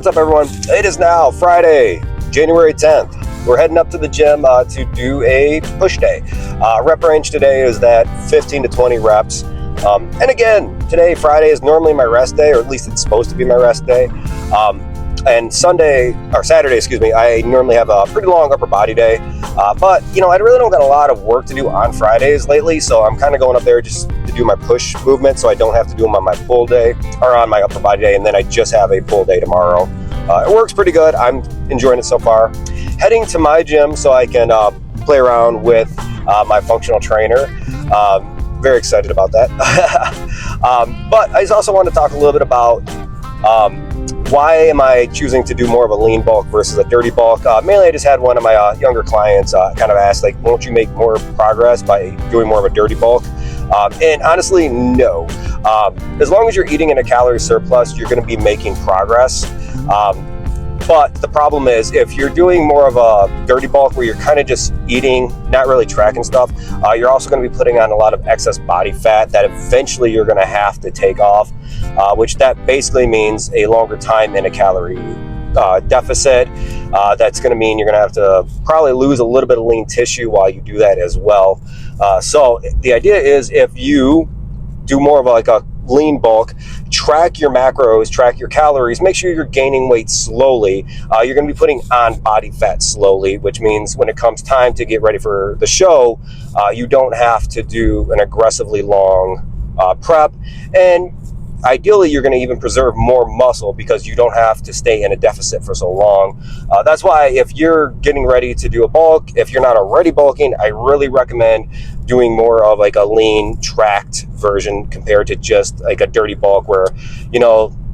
What's up, everyone? It is now Friday, January 10th. We're heading up to the gym to do a push day. Rep range today is that 15 to 20 reps. And again, today, Friday, is normally my rest day, or at least it's supposed to be my rest day. And Saturday, I normally have a pretty long upper body day. But, I really don't got a lot of work to do on Fridays lately, so I'm kind of going up there just to do my push movement so I don't have to do them on my pull day, or on my upper body day, and then I just have a pull day tomorrow. It works pretty good. I'm enjoying it so far. Heading to my gym so I can play around with my functional trainer. Very excited about that. But I just also want to talk a little bit about why am I choosing to do more of a lean bulk versus a dirty bulk? Mainly, I just had one of my younger clients kind of ask, like, won't you make more progress by doing more of a dirty bulk? And honestly, no. As long as you're eating in a calorie surplus, you're going to be making progress. But the problem is, if you're doing more of a dirty bulk where you're kind of just eating, not really tracking stuff, you're also going to be putting on a lot of excess body fat that eventually you're going to have to take off, which that basically means a longer time in a calorie deficit. That's going to mean you're going to have to probably lose a little bit of lean tissue while you do that as well. So the idea is, if you do more of a lean bulk, track your macros, track your calories, make sure you're gaining weight slowly. You're going to be putting on body fat slowly, which means when it comes time to get ready for the show, you don't have to do an aggressively long prep. And ideally, you're going to even preserve more muscle because you don't have to stay in a deficit for so long. That's why if you're getting ready to do a bulk, if you're not already bulking, I really recommend doing more of a lean tracked version compared to just a dirty bulk where,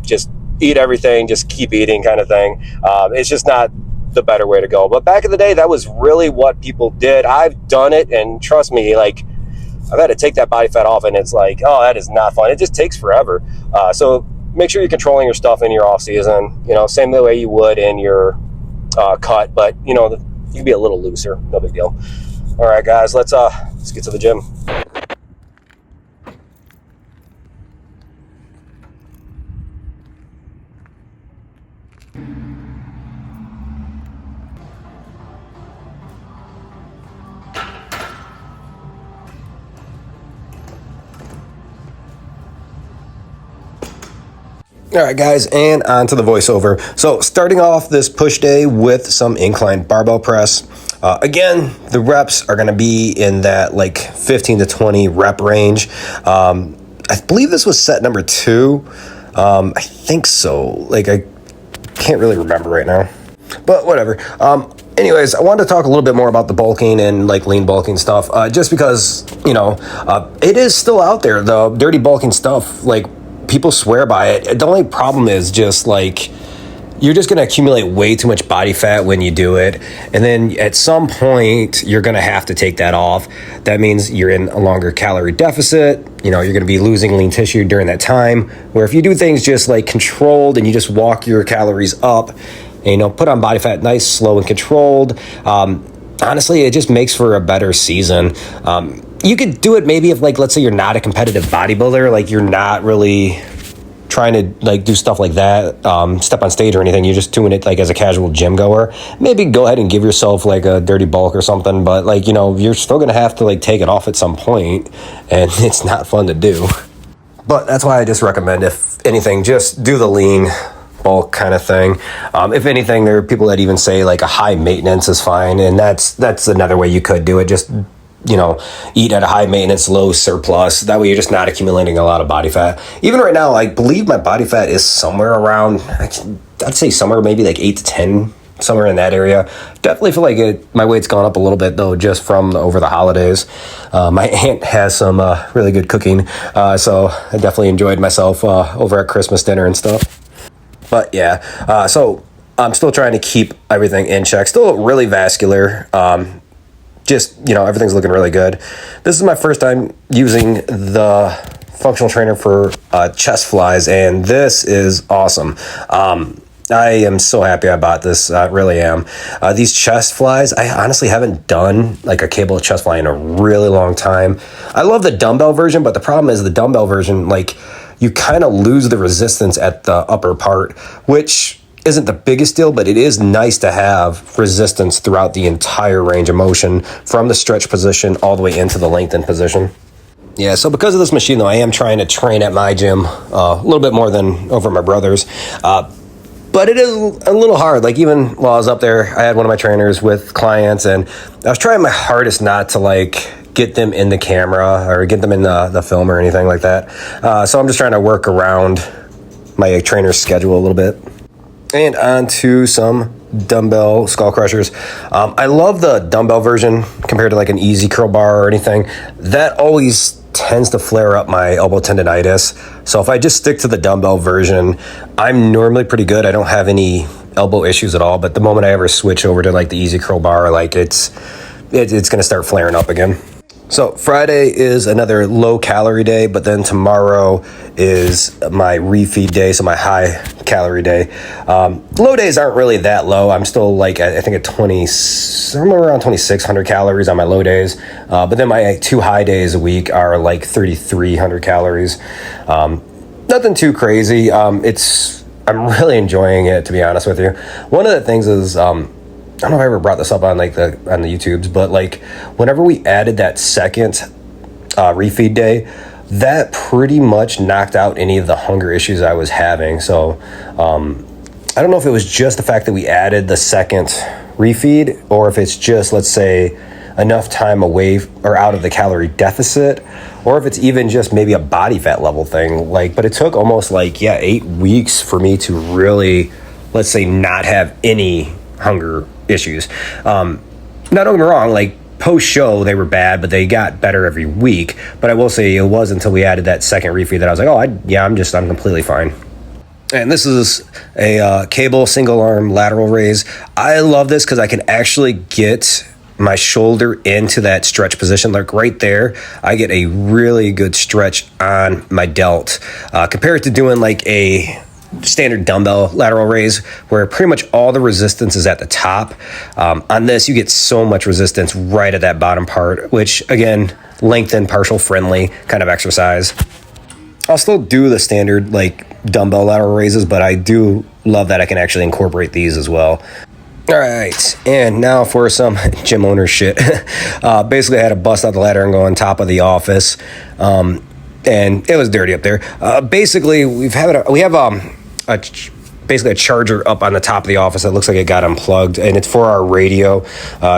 just eat everything, just keep eating kind of thing. It's just not the better way to go. But back in the day, that was really what people did. I've done it, and trust me, I've had to take that body fat off, and it's like, oh, that is not fun. It just takes forever. So make sure you're controlling your stuff in your off season, same the way you would in your cut, but you can be a little looser, no big deal. All right, guys, let's get to the gym. All right, guys, and on to the voiceover. So starting off this push day with some incline barbell press. Again, the reps are going to be in that 15 to 20 rep range. I believe this was set number 2. I think so. I can't really remember right now, but whatever. Anyways, I wanted to talk a little bit more about the bulking and lean bulking stuff, just because, it is still out there. The dirty bulking stuff, people swear by it. The only problem is just you're just going to accumulate way too much body fat when you do it. And then at some point, you're going to have to take that off. That means you're in a longer calorie deficit. You're going to be losing lean tissue during that time. Where if you do things just controlled and you just walk your calories up, and, put on body fat nice, slow, and controlled, honestly, it just makes for a better season. You could do it maybe if, let's say you're not a competitive bodybuilder, you're not really trying to, do stuff like that, step on stage or anything. You're just doing it, as a casual gym goer. Maybe go ahead and give yourself, a dirty bulk or something, but, you're still going to have to, take it off at some point, and it's not fun to do. But that's why I just recommend, if anything, just do the lean bulk kind of thing. If anything, there are people that even say, a high maintenance is fine, and that's another way you could do it. Just eat at a high maintenance, low surplus. That way you're just not accumulating a lot of body fat. Even right now, I believe my body fat is somewhere around, I'd say somewhere maybe 8 to 10, somewhere in that area. Definitely feel my weight's gone up a little bit though, just from over the holidays. My aunt has some really good cooking, so I definitely enjoyed myself over at Christmas dinner and stuff. But yeah, so I'm still trying to keep everything in check. Still really vascular. Just, everything's looking really good. This is my first time using the functional trainer for chest flies, and this is awesome. I am so happy I bought this. I really am. These chest flies, I honestly haven't done a cable chest fly in a really long time. I love the dumbbell version, but the problem is the dumbbell version, you kind of lose the resistance at the upper part, which isn't the biggest deal, but it is nice to have resistance throughout the entire range of motion from the stretch position all the way into the lengthened position. Yeah, so because of this machine, though, I am trying to train at my gym a little bit more than over at my brother's. But it is a little hard. Like, even while I was up there, I had one of my trainers with clients, and I was trying my hardest not to, like, get them in the camera or get them in the film or anything like that. So I'm just trying to work around my trainer's schedule a little bit. And on to some dumbbell skull crushers. I love the dumbbell version compared to like an easy curl bar or anything. That always tends to flare up my elbow tendonitis. So if I just stick to the dumbbell version, I'm normally pretty good. I don't have any elbow issues at all. But the moment I ever switch over to like the easy curl bar, like it's going to start flaring up again. So Friday is another low calorie day, but then tomorrow is my refeed day, so my high calorie day. Low days aren't really that low. I'm still like, I think at somewhere around 2,600 calories on my low days. But then my 2 high days a week are like 3,300 calories. Nothing too crazy. I'm really enjoying it, to be honest with you. One of the things is, I don't know if I ever brought this up on like on the YouTubes, but like whenever we added that second refeed day, that pretty much knocked out any of the hunger issues I was having. So I don't know if it was just the fact that we added the second refeed, or if it's just, let's say, enough time away or out of the calorie deficit, or if it's even just maybe a body fat level thing. Like, but it took almost like 8 weeks for me to really, let's say, not have any hunger issues. Now, don't get me wrong, like post show they were bad, but they got better every week. But I will say it was until we added that second refeed that I was like, I'm completely fine. And this is a cable single arm lateral raise. I love this because I can actually get my shoulder into that stretch position. Like right there, I get a really good stretch on my delt compared to doing like a standard dumbbell lateral raise where pretty much all the resistance is at the top. On this, you get so much resistance right at that bottom part, which again, lengthen, partial friendly kind of exercise. I'll still do the standard like dumbbell lateral raises, but I do love that I can actually incorporate these as well. All right, and now for some gym owner shit. Basically, I had to bust out the ladder and go on top of the office, and it was dirty up there. Basically, we have basically a charger up on the top of the office that looks like it got unplugged, and it's for our radio.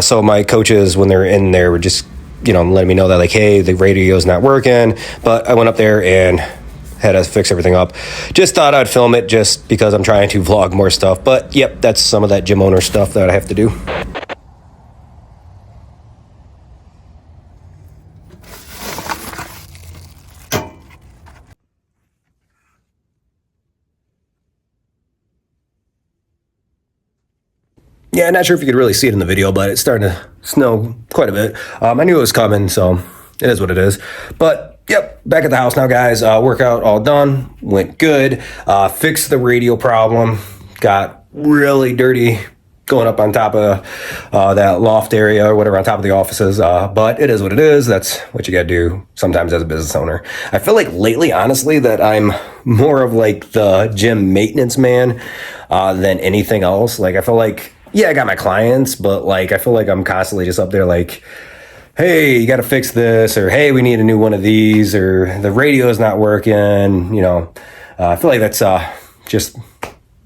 So my coaches, when they're in there, were just letting me know that like, hey, the radio's not working. But I went up there and had to fix everything up. Just thought I'd film it just because I'm trying to vlog more stuff. But yep, that's some of that gym owner stuff that I have to do. Yeah, not sure if you could really see it in the video, but it's starting to snow quite a bit. I knew it was coming, so it is what it is. But yep, back at the house now, guys. Workout all done, went good. Fixed the radio problem. Got really dirty going up on top of that loft area or whatever on top of the offices. But it is what it is. That's what you got to do sometimes as a business owner. I feel like lately, honestly, that I'm more of like the gym maintenance man than anything else. Like I feel like, yeah, I got my clients, but like I feel like I'm constantly just up there like, hey, you got to fix this, or hey, we need a new one of these, or the radio is not working. I feel like that's just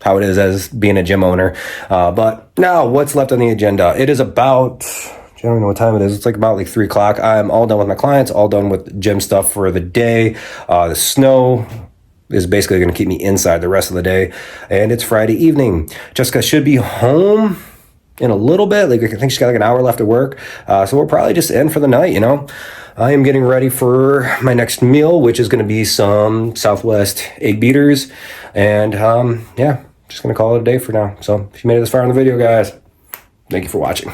how it is as being a gym owner. But now, what's left on the agenda? It is about, I don't know what time it is. It's like about like 3 o'clock. I'm all done with my clients, all done with gym stuff for the day. The snow is basically going to keep me inside the rest of the day. And it's Friday evening. Jessica should be home in a little bit. Like I think she's got like an hour left of work. So we'll probably just end for the night, I am getting ready for my next meal, which is going to be some Southwest egg beaters. And just going to call it a day for now. So if you made it this far in the video, guys, thank you for watching.